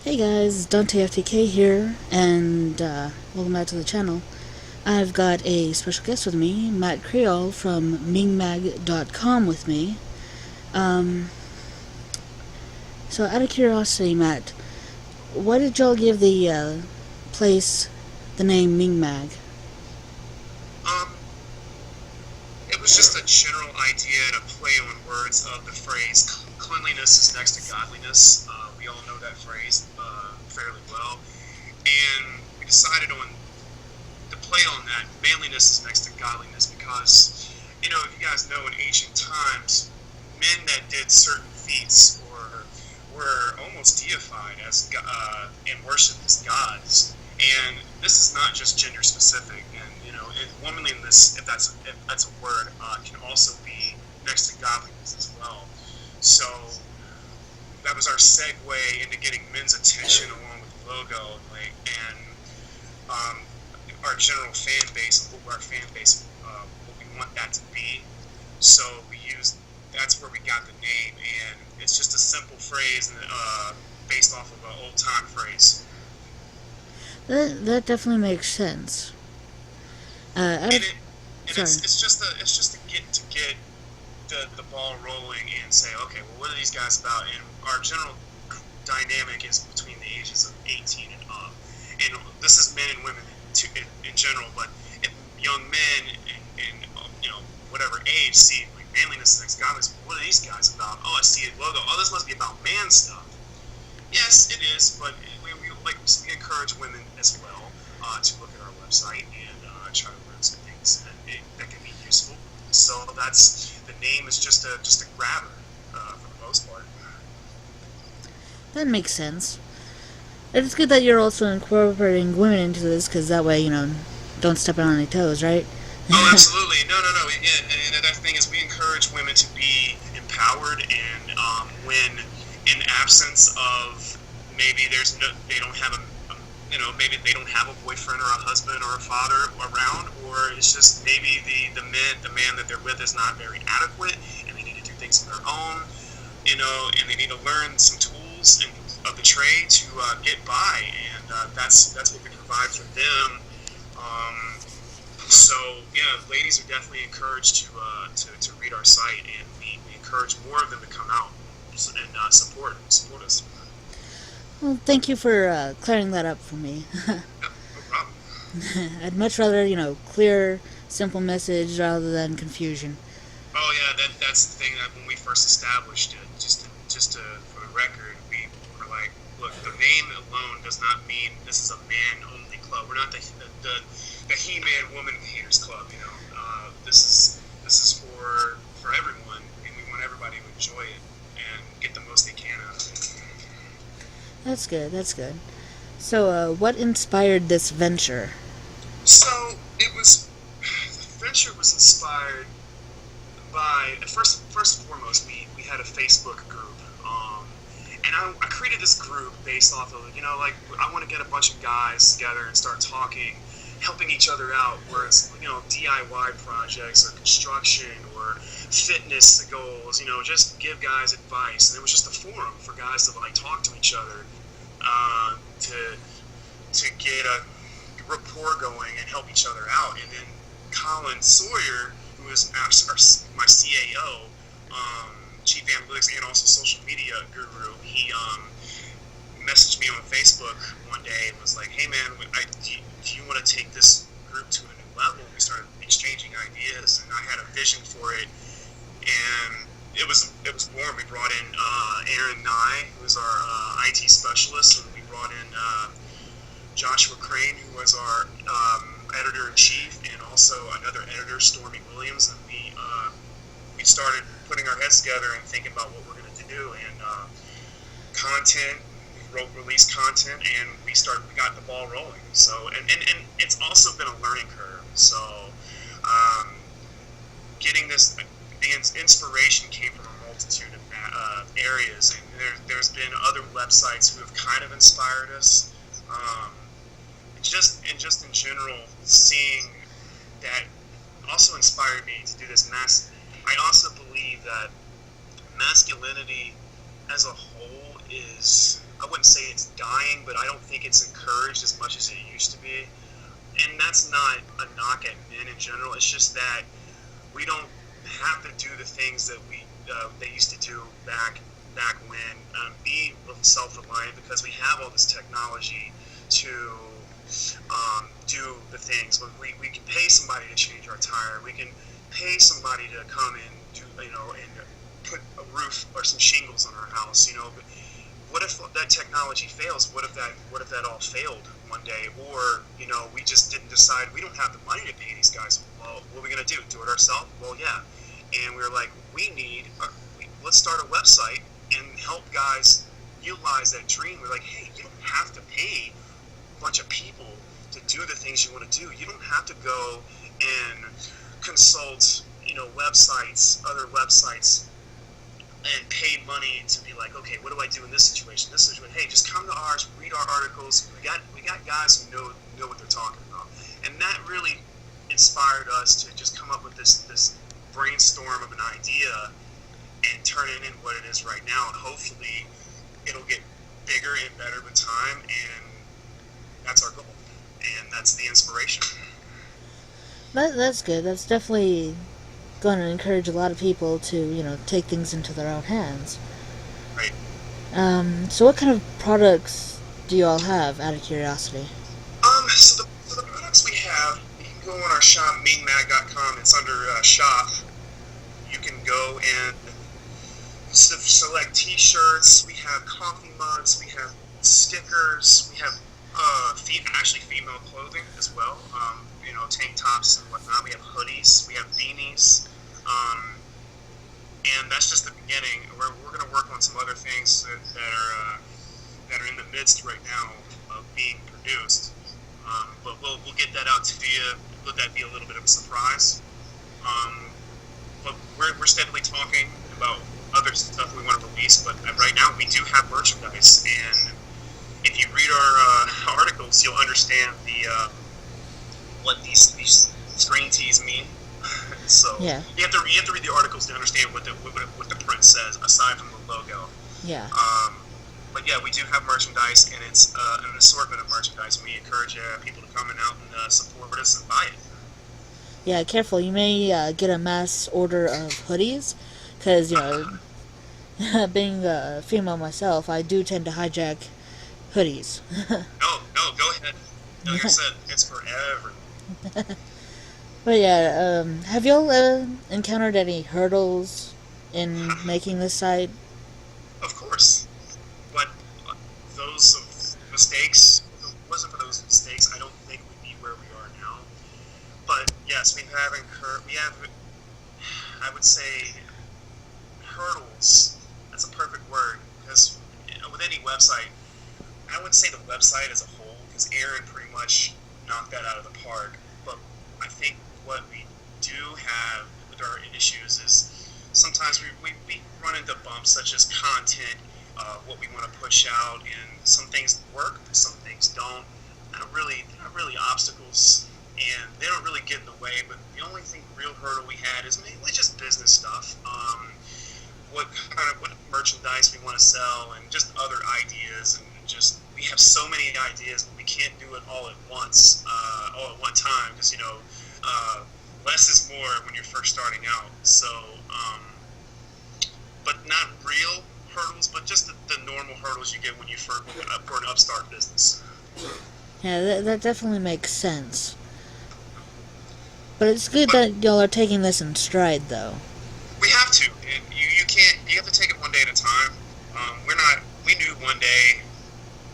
Hey guys, Dante FTK here, and welcome back to the channel. I've got a special guest with me, Matt Creole from Mingmag.com with me. So out of curiosity, Matt, why did y'all give the place the name Mingmag? Um, it was just a general idea to play on words of the phrase "cleanliness is next to godliness." We all know that phrase fairly well, and we decided on to play on that. Manliness is next to godliness because, if you guys know, in ancient times, men that did certain feats were almost deified as and worshipped as gods. And this is not just gender specific. And womanliness, if that's a word, can also be next to godliness as well. So that was our segue into getting men's attention along with the logo, and um, our general fan base, what we want that to be. So that's where we got the name, and it's just a simple phrase based off of an old time phrase. That definitely makes sense. And, it, and Sorry. it's just to get the ball rolling and say, okay, well, what are these guys about? And our general dynamic is between the ages of 18 and up. And this is men and women in general, but if young men and whatever age see like manliness next godliness, what are these guys about? Oh, I see a logo. Oh, this must be about man stuff. Yes, it is, but we encourage women as well to look at our website and try to learn some things that can be useful. So the name is just a grabber for the most part. That makes sense. It's good that you're also incorporating women into this, because that way, don't step on any toes, right? Oh, absolutely. No. And the thing is, we encourage women to be empowered, and when in absence of maybe they don't have maybe they don't have a boyfriend or a husband or a father around, or it's just maybe the man that they're with is not very adequate, and they need to do things on their own, and they need to learn some tools of the trade to get by, and that's what we provide for them. So yeah, ladies are definitely encouraged to read our site, and we encourage more of them to come out and support us. Well, thank you for clearing that up for me. Yep, no problem. I'd much rather, clear, simple message rather than confusion. Oh yeah, that's the thing that when we first established it, for the record, we were like, look, the name alone does not mean this is a man-only club. We're not the He-Man Woman Haters Club. This is for everyone, and we want everybody to enjoy it and get the most they can out of it. That's good. So, what inspired this venture? So the venture was inspired by first and foremost we had a Facebook group, and I created this group based off of I want to get a bunch of guys together and start talking, helping each other out, where it's DIY projects or construction or fitness goals, just give guys advice, and it was just a forum for guys to talk to each other, to get a rapport going and help each other out. And then Colin Sawyer, who is my CAO, Chief Analytics and also social media guru, he messaged me on Facebook one day and was like, "Hey man, do you want to take this group to a new level?" We started exchanging ideas, and I had a vision for it, and it was born. We brought in Aaron Nye, who was our IT specialist, and we brought in Joshua Crane, who was our editor-in-chief, and also another editor, Stormy Williams, and we started putting our heads together and thinking about what we're going to do, and content. We released content, and we got the ball rolling. So, and it's also been a learning curve. So, getting the inspiration came from a multitude of areas, and there's been other websites who have kind of inspired us. Just in general, seeing that also inspired me to do this. I also believe that masculinity as a whole is, I wouldn't say it's dying, I don't think it's encouraged as much as it used to be. And that's not a knock at men in general. It's just that we don't have to do the things that they used to do back when. Be self-reliant because we have all this technology to do the things. We can pay somebody to change our tire. We can pay somebody to come and do, and put a roof or some shingles on our house. But what if that technology fails? What if that all failed one day? Or we just didn't decide we don't have the money to pay these guys. Well, what are we gonna do? Do it ourselves? Well, yeah. And we were like, let's start a website and help guys utilize that dream. We're like, hey, you don't have to pay a bunch of people to do the things you want to do. You don't have to go and consult, other websites, and pay money to be like, okay, what do I do in this situation? Hey, just come to ours, read our articles. We got guys who know what they're talking about, and that really inspired us to just come up with this brainstorm of an idea and turn it into what it is right now. And hopefully, it'll get bigger and better with time, and that's our goal, and that's the inspiration. That's good. That's definitely going to encourage a lot of people to, take things into their own hands. Right. So what kind of products do you all have, out of curiosity? So the products we have, you can go on our shop, Mingmag.com. It's under shop. You can go and select T-shirts. We have coffee mugs. We have stickers. We have actually female clothing as well. Tank tops and whatnot. We have hoodies. We have beanies. And that's just the beginning. We're going to work on some other things that are in the midst right now of being produced. But we'll get that out to you. Let that be a little bit of a surprise. But we're steadily talking about other stuff we want to release. But right now we do have merchandise, and if you read our articles, you'll understand what these screen tees mean. So yeah. you have to read the articles to understand what the print says, aside from the logo. Yeah. But yeah, we do have merchandise, and it's an assortment of merchandise. And we encourage people to come out and support us and buy it. Yeah, careful. You may get a mass order of hoodies, because being a female myself, I do tend to hijack hoodies. No, go ahead. Like I said, it's for everyone. But yeah, have y'all encountered any hurdles in making this site? Of course, but those mistakes, if it wasn't for those mistakes, I don't think we'd be where we are now. But yes, we have, I would say, hurdles. That's a perfect word, because with any website, I wouldn't say the website as a whole, because Aaron pretty much knocked that out of the park. But I think what we do have with our issues is sometimes we run into bumps, such as content, what we want to push out, and some things work, some things don't. They're not really obstacles, and they don't really get in the way. But the only real hurdle we had is mainly just business stuff. What merchandise we want to sell, and just other ideas, and just we have so many ideas, but we can't do it all at once, all at one time, because less is more when you're first starting out. So, but not real hurdles, but just the normal hurdles you get when you for an upstart business. Yeah, that definitely makes sense. But it's good that y'all are taking this in stride, though. We have to. And you can't. You have to take it one day at a time. We knew one day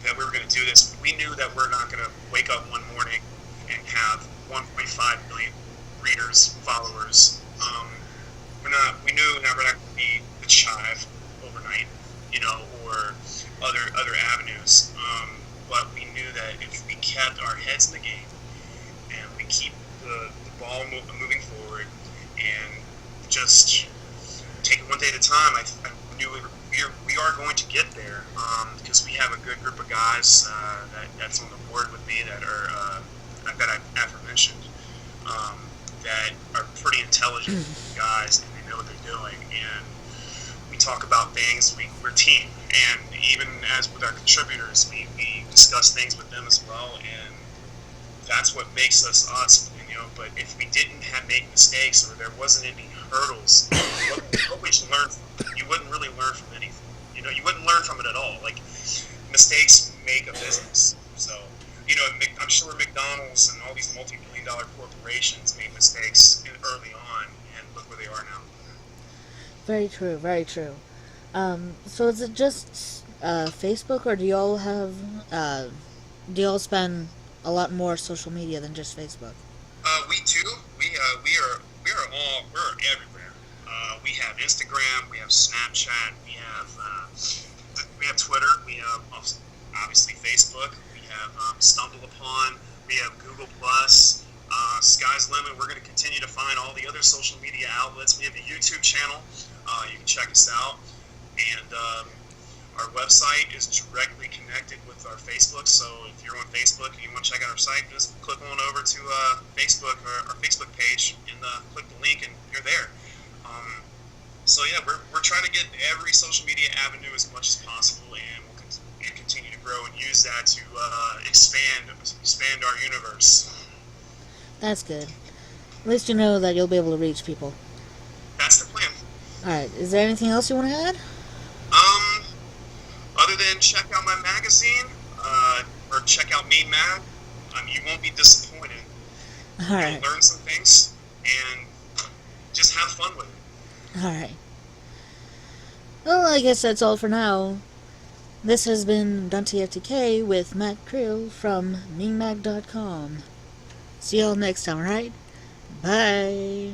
that we were going to do this. We knew that we're not going to wake up one morning and have 1.5 million readers, followers. We knew that we're not going to be the Chive overnight, or other avenues. But we knew that if we kept our heads in the game and we keep the ball moving forward and just take it one day at a time, I knew we are going to get there, because we have a good group of guys that's on the board with me that I've aforementioned, that are pretty intelligent guys, and they know what they're doing, and we talk about things. We're a team, and even as with our contributors, we discuss things with them as well, and that's what makes us us. But if we didn't make mistakes or there wasn't any hurdles, what would you learn from? You wouldn't really learn from anything. You wouldn't learn from it at all. Like, mistakes make a business. So, I'm sure McDonald's and all these multi-billion-dollar corporations made mistakes early on, and look where they are now. Very true, very true. So is it just Facebook, or do y'all spend a lot more social media than just Facebook? We do. We're everywhere. We have Instagram. We have Snapchat. We have Twitter. We have obviously Facebook. We have Stumble Upon. We have Google Plus. Sky's the limit. We're going to continue to find all the other social media outlets. We have a YouTube channel. You can check us out, and our website is directly connected with our Facebook. So if you're on Facebook and you want to check out our site, just click on over to Facebook or our Facebook page and click the link, and you're there. So yeah, we're trying to get every social media avenue as much as possible, and we'll continue to grow and use that to expand our universe. That's good. At least you know that you'll be able to reach people. That's the plan. Alright, is there anything else you want to add? Other than check out my magazine, or check out Mingmag, you won't be disappointed. Alright. You'll learn some things, and just have fun with it. Alright. Well, I guess that's all for now. This has been Dante FTK with Matt Creel from Mingmag.com. See y'all next time, alright? Bye.